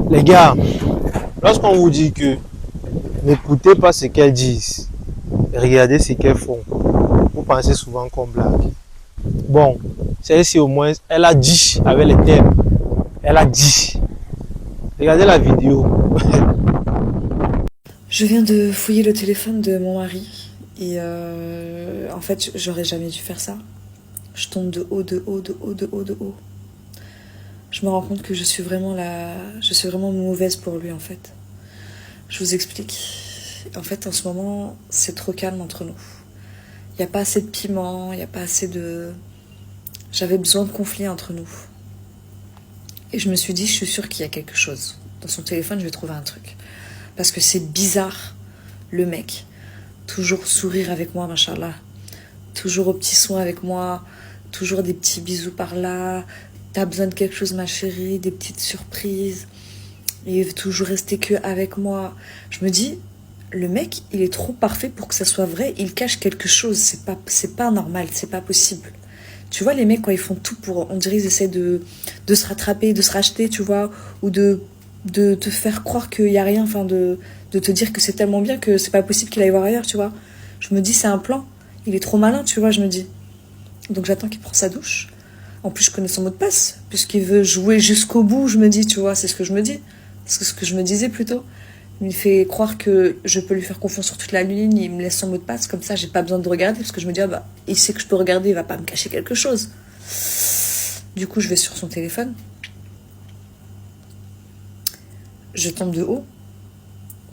Les gars, lorsqu'on vous dit que n'écoutez pas ce qu'elles disent, regardez ce qu'elles font, vous pensez souvent qu'on blague. Bon, celle-ci au moins, elle a dit avec les termes. Elle a dit. Regardez la vidéo. Je viens de fouiller le téléphone de mon mari et en fait, j'aurais jamais dû faire ça. Je tombe de haut, de haut, de haut, de haut, de haut. Je me rends compte que je suis vraiment mauvaise pour lui en fait. Je vous explique. En fait, en ce moment, c'est trop calme entre nous. Il n'y a pas assez de piment, il n'y a pas assez de... J'avais besoin de conflit entre nous. Et je me suis dit, je suis sûre qu'il y a quelque chose. Dans son téléphone, je vais trouver un truc. Parce que c'est bizarre, le mec. Toujours sourire avec moi, machallah. Toujours aux petits soins avec moi. Toujours des petits bisous par là. T'as besoin de quelque chose, ma chérie, des petites surprises. Il veut toujours rester que avec moi. Je me dis, le mec, il est trop parfait pour que ça soit vrai. Il cache quelque chose. C'est pas normal, c'est pas possible. Tu vois, les mecs, quand ils font tout pour... On dirait qu'ils essaient de se rattraper, de se racheter, tu vois. Ou de te faire croire qu'il n'y a rien. Enfin, de te dire que c'est tellement bien que c'est pas possible qu'il aille voir ailleurs, tu vois. Je me dis, c'est un plan. Il est trop malin, tu vois, je me dis. Donc j'attends qu'il prenne sa douche. En plus, je connais son mot de passe, puisqu'il veut jouer jusqu'au bout, je me dis, tu vois, c'est ce que je me dis. C'est ce que je me disais plutôt. Il me fait croire que je peux lui faire confiance sur toute la ligne, il me laisse son mot de passe, comme ça, j'ai pas besoin de regarder, parce que je me dis, ah bah, il sait que je peux regarder, il va pas me cacher quelque chose. Du coup, je vais sur son téléphone. Je tombe de haut.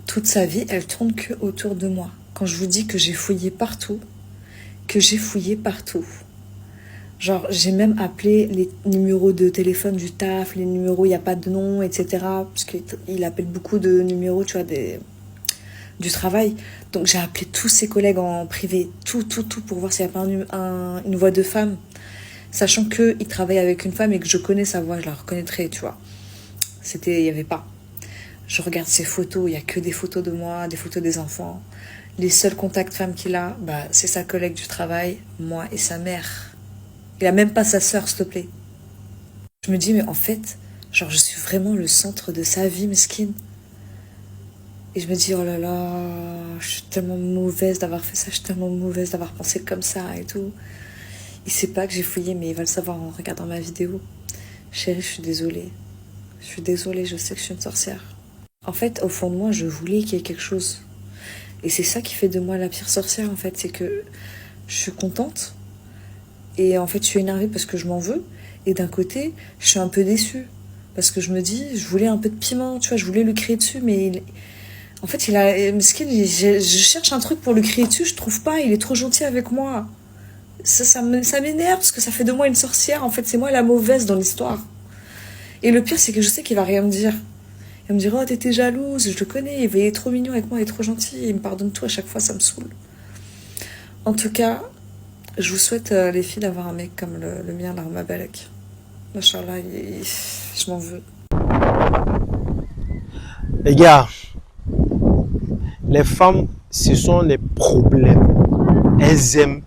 Toute sa vie, elle tourne que autour de moi. Quand je vous dis que j'ai fouillé partout, Genre, j'ai même appelé les numéros de téléphone du taf, les numéros, il n'y a pas de nom, etc. Parce qu'il appelle beaucoup de numéros, tu vois, du travail. Donc, j'ai appelé tous ses collègues en privé, tout, pour voir s'il n'y a pas une voix de femme. Sachant qu'il travaille avec une femme et que je connais sa voix, je la reconnaîtrais, tu vois. Il n'y avait pas. Je regarde ses photos, il n'y a que des photos de moi, des photos des enfants. Les seuls contacts femmes qu'il a, bah, c'est sa collègue du travail, moi et sa mère. Il a même pas sa sœur, s'il te plaît. Je me dis, mais en fait, genre, je suis vraiment le centre de sa vie, mesquine. Et je me dis, oh là là, je suis tellement mauvaise d'avoir fait ça, je suis tellement mauvaise d'avoir pensé comme ça et tout. Il sait pas que j'ai fouillé, mais il va le savoir en regardant ma vidéo. Chérie, je suis désolée. Je suis désolée, je sais que je suis une sorcière. En fait, au fond de moi, je voulais qu'il y ait quelque chose. Et c'est ça qui fait de moi la pire sorcière, en fait. C'est que je suis contente. Et en fait, je suis énervée parce que je m'en veux. Et d'un côté, je suis un peu déçue. Parce que je me dis, je voulais un peu de piment, tu vois, je voulais lui crier dessus, mais en fait, je cherche un truc pour lui crier dessus, je trouve pas, il est trop gentil avec moi. Ça m'énerve parce que ça fait de moi une sorcière. En fait, c'est moi la mauvaise dans l'histoire. Et le pire, c'est que je sais qu'il va rien me dire. Il va me dire, oh, t'étais jalouse, je le connais, il est trop mignon avec moi, il est trop gentil, il me pardonne tout à chaque fois, ça me saoule. En tout cas, je vous souhaite, les filles, d'avoir un mec comme le mien, là, ma Balek. Machallah, je m'en veux. Les gars, les femmes, ce sont les problèmes. Elles aiment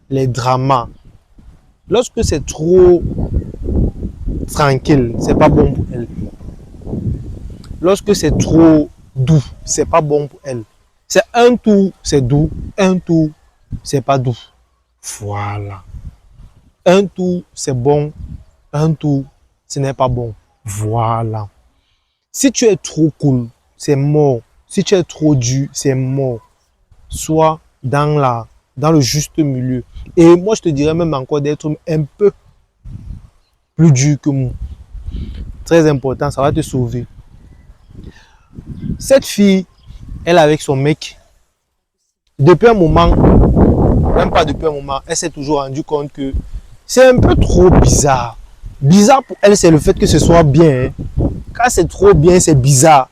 les dramas. Lorsque c'est trop tranquille, c'est pas bon pour elles. Lorsque c'est trop doux, c'est pas bon pour elles. C'est un tour, c'est doux. Un tour, c'est pas doux. Voilà. Un tour, c'est bon. Un tour, ce n'est pas bon. Voilà. Si tu es trop cool, c'est mort. Si tu es trop dur, c'est mort. Sois dans le juste milieu. Et moi, je te dirais même encore d'être un peu plus dur que moi. Très important, ça va te sauver. Cette fille, elle est avec son mec. Depuis un moment, même pas depuis un moment, elle s'est toujours rendu compte que c'est un peu trop bizarre. Bizarre pour elle, c'est le fait que ce soit bien. Quand c'est trop bien, c'est bizarre.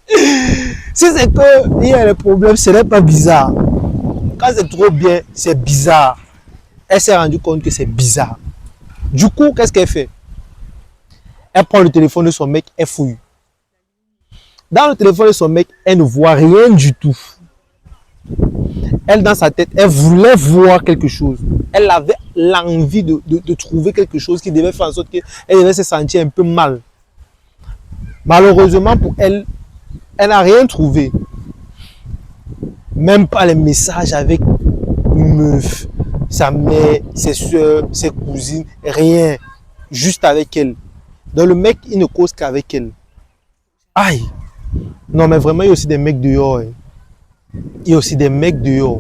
Si c'est que il y a le problème, ce n'est pas bizarre. Quand c'est trop bien, c'est bizarre. Elle s'est rendue compte que c'est bizarre. Du coup, qu'est-ce qu'elle fait? Elle prend le téléphone de son mec, elle fouille. Dans le téléphone de son mec, elle ne voit rien du tout. Elle, dans sa tête, elle voulait voir quelque chose. Elle avait l'envie de trouver quelque chose qui devait faire en sorte qu'elle devait se sentir un peu mal. Malheureusement pour elle, elle n'a rien trouvé. Même pas les messages avec une meuf, sa mère, ses soeurs, ses cousines, rien. Juste avec elle. Donc le mec, il ne cause qu'avec elle. Aïe! Non, mais vraiment, il y a aussi des mecs dehors. Hein. Il y a aussi des mecs dehors.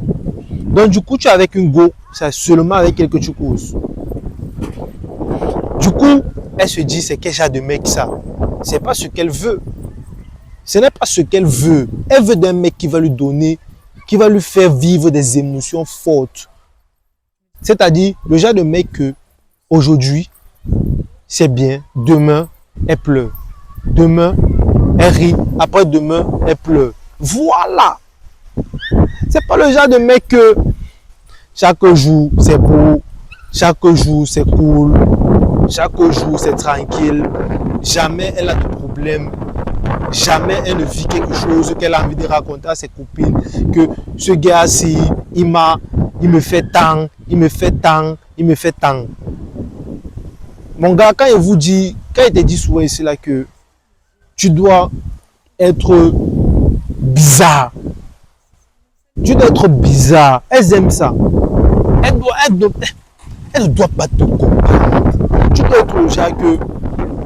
Donc du coup, tu es avec une go, c'est seulement avec elle que tu causes. Du coup, elle se dit, c'est quel genre de mec ça? C'est pas ce qu'elle veut. Ce n'est pas ce qu'elle veut. Elle veut d'un mec qui va lui donner, qui va lui faire vivre des émotions fortes. C'est-à-dire, le genre de mec que, aujourd'hui, c'est bien, demain, elle pleure. Demain, elle rit, après-demain, elle pleure. Voilà! C'est pas le genre de mec que chaque jour, c'est beau, chaque jour, c'est cool, chaque jour, c'est tranquille. Jamais elle a de problème. Jamais elle ne vit quelque chose qu'elle a envie de raconter à ses copines. Que ce gars-ci, il me fait tant, il me fait tant, il me fait tant. Mon gars, quand il te dit souvent ici là que tu dois être bizarre. Tu dois être bizarre. Elles aiment ça. Elle ne doit pas te comprendre. Tu dois être le genre que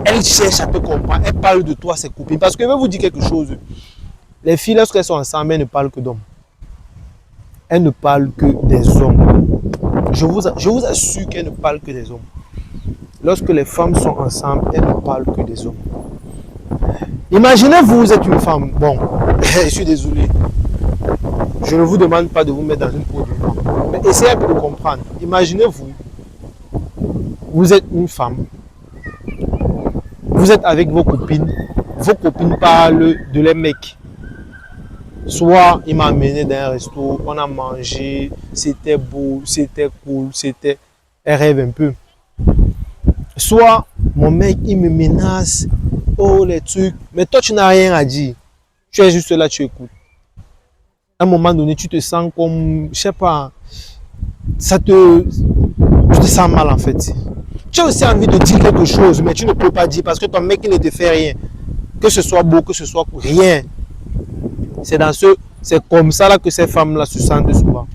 elle cherche à te comprendre. Elle parle de toi à ses copines. Parce que je vais vous dire quelque chose. Les filles, lorsqu'elles sont ensemble, elles ne parlent que d'hommes. Elles ne parlent que des hommes. Je vous assure qu'elles ne parlent que des hommes. Lorsque les femmes sont ensemble, elles ne parlent que des hommes. Imaginez, vous êtes une femme. Bon, je suis désolé. Je ne vous demande pas de vous mettre dans une peau de femme. Mais essayez un peu de comprendre. Imaginez-vous, vous êtes une femme. Vous êtes avec vos copines parlent de les mecs. Soit il m'a amené dans un resto, on a mangé, c'était beau, c'était cool, c'était un rêve un peu. Soit mon mec il me menace, oh les trucs, mais toi tu n'as rien à dire. Tu es juste là, tu écoutes. À un moment donné, tu te sens comme, je sais pas, tu te sens mal en fait. Tu as aussi envie de dire quelque chose, mais tu ne peux pas dire parce que ton mec il ne te fait rien. Que ce soit beau, que ce soit rien. C'est comme ça là que ces femmes-là se sentent souvent.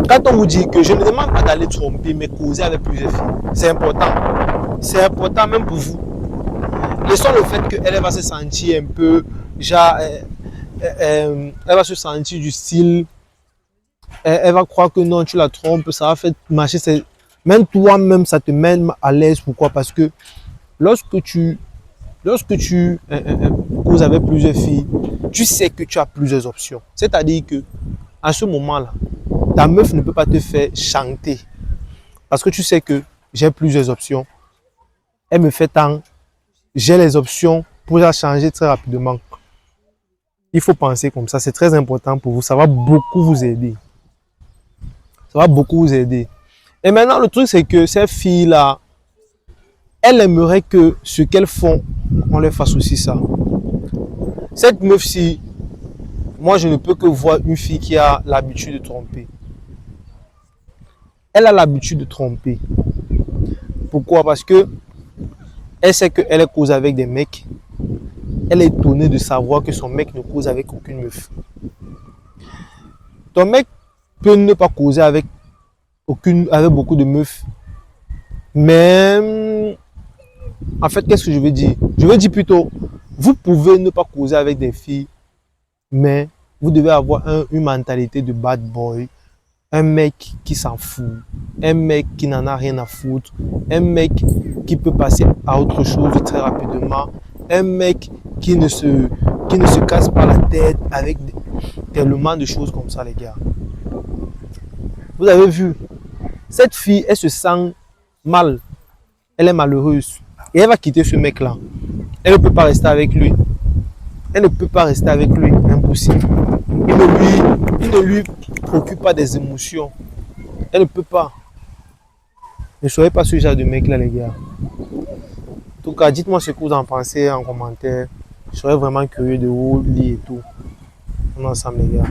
Quand on vous dit que je ne demande pas d'aller tromper, mais causer avec plusieurs filles, c'est important. C'est important même pour vous. Laissons le fait qu'elle va se sentir un peu, genre, elle va se sentir du style, elle va croire que non, tu la trompes, ça va faire marcher. Même toi-même, ça te met à l'aise. Pourquoi? Parce que lorsque tu causes avec plusieurs filles, tu sais que tu as plusieurs options. C'est-à-dire que à ce moment-là, ta meuf ne peut pas te faire chanter. Parce que tu sais que j'ai plusieurs options. Elle me fait tant. J'ai les options pour la changer très rapidement. Il faut penser comme ça. C'est très important pour vous. Ça va beaucoup vous aider. Ça va beaucoup vous aider. Et maintenant, le truc, c'est que ces filles-là, elles aimeraient que ce qu'elles font, on leur fasse aussi ça. Cette meuf-ci, moi, je ne peux que voir une fille qui a l'habitude de tromper. Elle a l'habitude de tromper. Pourquoi? Parce que elle sait qu'elle est cause avec des mecs. Elle est étonnée de savoir que son mec ne cause avec aucune meuf. Ton mec peut ne pas causer avec beaucoup de meufs. Mais en fait, qu'est-ce que je veux dire? Je veux dire plutôt, vous pouvez ne pas causer avec des filles, mais vous devez avoir une mentalité de bad boy. Un mec qui s'en fout, un mec qui n'en a rien à foutre, un mec qui peut passer à autre chose très rapidement, un mec qui ne se casse pas la tête avec tellement de choses comme ça, les gars. Vous avez vu, cette fille, elle se sent mal, elle est malheureuse et elle va quitter ce mec-là. Elle ne peut pas rester avec lui. Elle ne peut pas rester avec lui, impossible. Il ne lui procure pas des émotions. Elle ne peut pas. Ne soyez pas ce genre de mec là, les gars. En tout cas, dites-moi ce que vous en pensez en commentaire. Je serais vraiment curieux de vous lire et tout. On est ensemble, les gars.